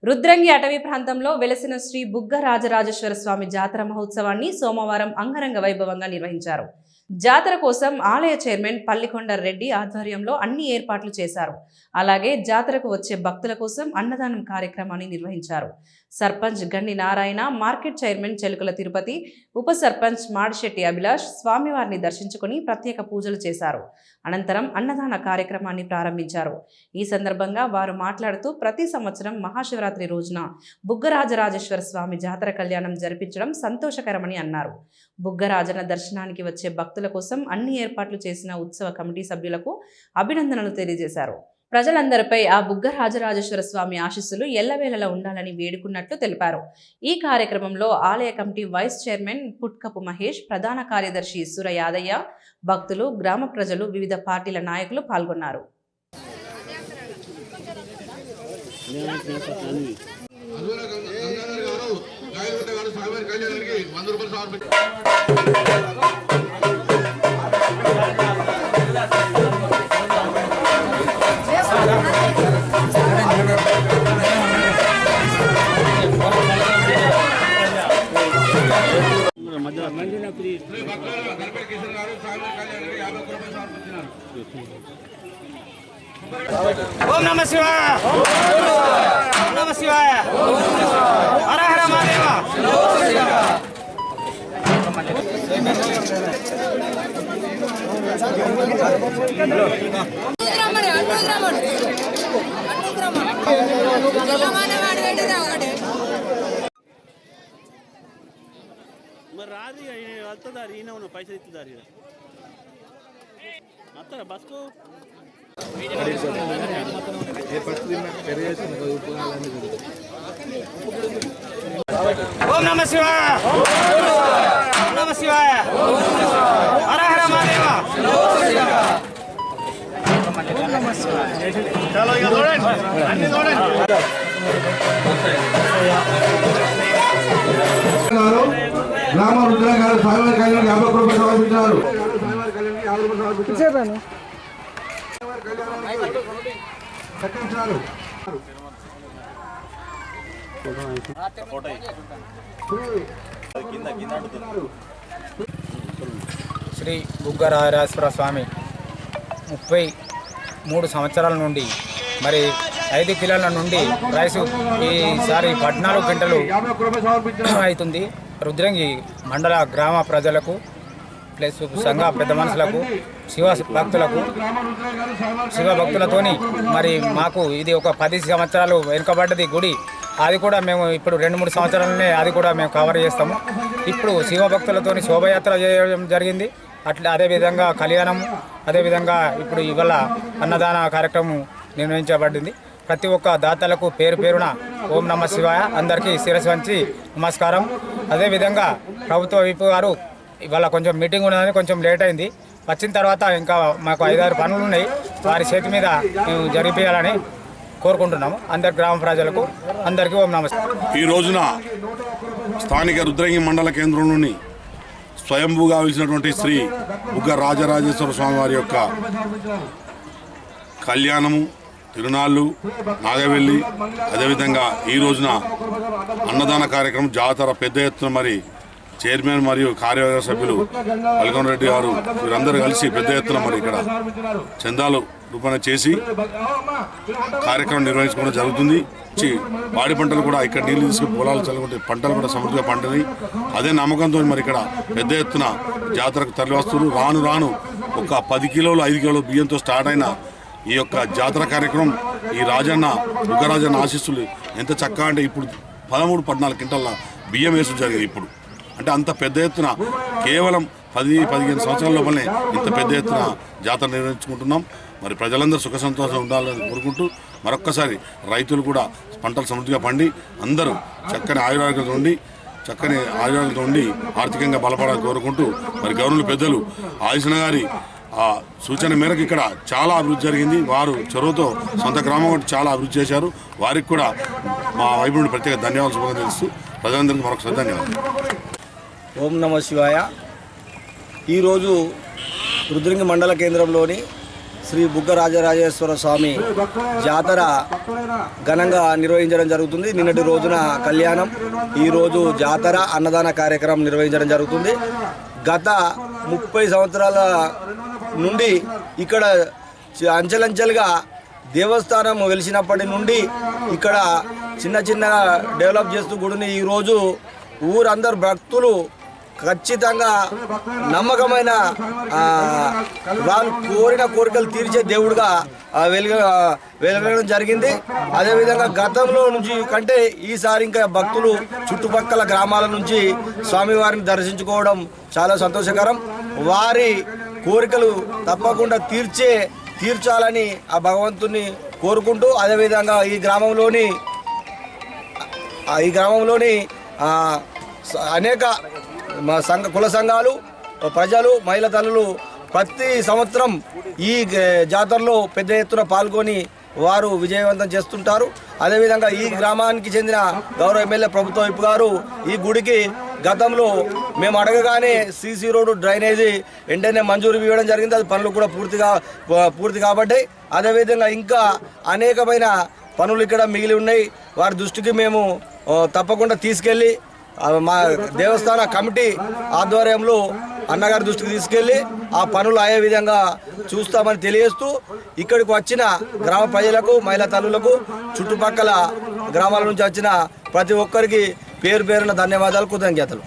రుద్రంగి అటవీ ప్రాంతంలో వెలసిన శ్రీ బుగ్గ రాజరాజేశ్వర స్వామి జాతర మహోత్సవాన్ని సోమవారం అంగరంగ వైభవంగా నిర్వహించారు. జాతర కోసం ఆలయ చైర్మన్ పల్లికొండ రెడ్డి ఆధ్వర్యంలో అన్ని ఏర్పాట్లు చేశారు. అలాగే జాతరకు వచ్చే భక్తుల కోసం అన్నదానం కార్యక్రమాన్ని నిర్వహించారు. సర్పంచ్ గండి నారాయణ, మార్కెట్ చైర్మన్ చెలుకల తిరుపతి, ఉప సర్పంచ్ మాడిశెట్టి అభిలాష్ స్వామివారిని దర్శించుకుని ప్రత్యేక పూజలు చేశారు. అనంతరం అన్నదాన కార్యక్రమాన్ని ప్రారంభించారు. ఈ సందర్భంగా వారు మాట్లాడుతూ ప్రతి సంవత్సరం మహాశివరాత్రి రోజున బుగ్గరాజరాజేశ్వర స్వామి జాతర కళ్యాణం జరిపించడం సంతోషకరమని అన్నారు. బుగ్గరాజన దర్శనానికి వచ్చే భక్తుల కోసం అన్ని ఏర్పాట్లు చేసిన ఉత్సవ కమిటీ సభ్యులకు అభినందనలు తెలియజేశారు. ప్రజలందరిపై ఆ బుగ్గ రాజరాజేశ్వర స్వామి ఆశీస్సులు ఎల్లవేళలా ఉండాలని వేడుకున్నట్లు తెలిపారు. ఈ కార్యక్రమంలో ఆలయ కమిటీ వైస్ చైర్మన్ పుట్కపు మహేష్, ప్రధాన కార్యదర్శి సుర యాదయ్య, భక్తులు, గ్రామ ప్రజలు, వివిధ పార్టీల నాయకులు పాల్గొన్నారు. ఓం నమః శివాయ, ఓం నమః శివాయ, హర హర మహాదేవ. మరి రాదు వెళ్తుందారు, ఈయన ఉన్న పైసలు ఇస్తుందారు అత్తరా బస్కు. ఓం నమః శివాయ, ఓం నమః శివాయ, హర హర మహాదేవ. గ్రామ రుద్రంగి గారు స్వామివారి కళ్యాణానికి 50 రూపాయలు సమర్పించారు. శ్రీ బుగ్గ రాజరాజేశ్వర స్వామి 33 సంవత్సరాల నుండి మరి 5 కిలోల నుండి రైసు ఈసారి 14 క్వింటలు అవుతుంది. రుద్రంగి మండల గ్రామ ప్రజలకు ప్లస్ సంఘ పెద్ద మనుషులకు, శివ భక్తులతోని మరి మాకు ఇది ఒక 10 సంవత్సరాలు వెనుకబడ్డది గుడి. అది కూడా మేము ఇప్పుడు 2-3 సంవత్సరాలనే అది కూడా మేము కవర్ చేస్తాము. ఇప్పుడు శివ భక్తులతోని శోభయాత్ర చేయడం జరిగింది. అదేవిధంగా కళ్యాణం, అదేవిధంగా ఇప్పుడు ఇవాళ అన్నదాన కార్యక్రమం నిర్వహించబడింది. ప్రతి ఒక్క దాతలకు పేరు పేరున ఓం నమః శివాయ, అందరికీ శిరస్సు వంచి నమస్కారం. అదేవిధంగా ప్రభుత్వ విప్ గారు ఇవాళ కొంచెం మీటింగ్ ఉన్నదని కొంచెం లేట్ అయింది. వచ్చిన తర్వాత ఇంకా మాకు 5-6 పనులు ఉన్నాయి, వారి చేతి మీద మేము జరిపించాలని కోరుకుంటున్నాము. అందరి గ్రామ ప్రజలకు అందరికీ ఓం నమస్కారం. ఈ రోజున స్థానిక రుద్రంగి మండల కేంద్రంలోని స్వయంభూగా వెలిసినటువంటి శ్రీ బుగ్గ రాజరాజేశ్వర స్వామి వారి యొక్క కళ్యాణము, తిరునాళ్ళు, నాగవెల్లి, అదేవిధంగా ఈ రోజున అన్నదాన కార్యక్రమం, జాతర పెద్ద ఎత్తున మరి చైర్మన్ మరియు కార్యవర్గ సభ్యులు పల్లికొండ రెడ్డి గారు వీరందరూ కలిసి పెద్ద ఎత్తున మరి ఇక్కడ చందాలు రూపణ చేసి కార్యక్రమం నిర్వహించుకోవడం జరుగుతుంది. పాడి పంటలు కూడా ఇక్కడ నీళ్లు తీసుకుని పొలాలు చల్లుకుంటే పంటలు కూడా సమృద్ధిగా పంటని అదే నమ్మకంతో మరి ఇక్కడ పెద్ద ఎత్తున జాతరకు తరలివస్తున్నారు. రాను రాను ఒక 10 కిలోలు 5 కిలోలు బియ్యంతో స్టార్ట్ అయిన ఈ యొక్క జాతర కార్యక్రమం ఈ బుగ్గరాజన్న ఆశీస్సులు ఎంత చక్కగా అంటే ఇప్పుడు 13-14 క్వింటాల బియ్యం వేసు జరిగింది. ఇప్పుడు అంటే అంత పెద్ద ఎత్తున కేవలం 10-15 సంవత్సరాల లోపలనే ఇంత పెద్ద ఎత్తున జాతర నిర్వహించుకుంటున్నాం. మరి ప్రజలందరూ సుఖ సంతోషం ఉండాలని కోరుకుంటూ మరొక్కసారి రైతులు కూడా పంటలు సమృద్ధిగా పండి అందరూ చక్కని ఆయురాలతో ఉండి ఆర్థికంగా బలపడాలని కోరుకుంటూ మరి గవర్నర్ పెద్దలు ఆదిశన గారి సూచన మేరకు ఇక్కడ చాలా అభివృద్ధి జరిగింది. వారు చొరవతో సొంత గ్రామం చాలా అభివృద్ధి చేశారు. వారికి కూడా మా వైపు నుండి ప్రత్యేక ధన్యవాదాలు శుభంగా తెలుస్తూ ప్రజలందరికీ మరొకసారి ధన్యవాదాలు. ఓం నమః శివాయ. ఈరోజు రుద్రంగి మండల కేంద్రంలోని శ్రీ బుగ్గ రాజరాజేశ్వర స్వామి జాతర ఘనంగా నిర్వహించడం జరుగుతుంది. నిన్నటి రోజున కళ్యాణం, ఈరోజు జాతర అన్నదాన కార్యక్రమం నిర్వహించడం జరుగుతుంది. గత 30 సంవత్సరాల నుండి ఇక్కడ అంచెలంచెలుగా దేవస్థానం వెలిసినప్పటి నుండి ఇక్కడ చిన్న చిన్న డెవలప్ చేస్తూ గుడిని ఈరోజు ఊరందరు భక్తులు ఖచ్చితంగా నమ్మకమైన వాళ్ళు కోరిన కోరికలు తీర్చే దేవుడుగా వెలగడం జరిగింది. అదేవిధంగా గతంలో నుంచి కంటే ఈసారి ఇంకా భక్తులు చుట్టుపక్కల గ్రామాల నుంచి స్వామివారిని దర్శించుకోవడం చాలా సంతోషకరం. వారి కోరికలు తప్పకుండా తీర్చాలని ఆ భగవంతుని కోరుకుంటూ, అదేవిధంగా ఈ గ్రామంలోని అనేక కుల సంఘాలు, ప్రజలు, మహిళా తల్లులు ప్రతి సంవత్సరం ఈ జాతరలో పెద్ద ఎత్తున పాల్గొని వారు విజయవంతం చేస్తుంటారు. అదేవిధంగా ఈ గ్రామానికి చెందిన గౌరవ ఎమ్మెల్యే ప్రభుత్వ వైపు గారు ఈ గుడికి గతంలో మేము అడగగానే సీసీ రోడ్డు, డ్రైనేజీ వెంటనే మంజూరు ఇవ్వడం జరిగింది. అది పనులు కూడా పూర్తి కాబట్టాయి. అదేవిధంగా ఇంకా అనేకమైన పనులు ఇక్కడ మిగిలి ఉన్నాయి. వారి దృష్టికి మేము తప్పకుండా తీసుకెళ్ళి మా దేవస్థాన కమిటీ ఆధ్వర్యంలో అన్నగారి దృష్టికి తీసుకెళ్ళి ఆ పనులు అయ్యే విధంగా చూస్తామని తెలియజేస్తూ, ఇక్కడికి వచ్చిన గ్రామ ప్రజలకు, మహిళా తల్లులకు, చుట్టుపక్కల గ్రామాల నుంచి వచ్చిన ప్రతి ఒక్కరికి పేరు పేరున ధన్యవాదాలు, కృతజ్ఞతలు.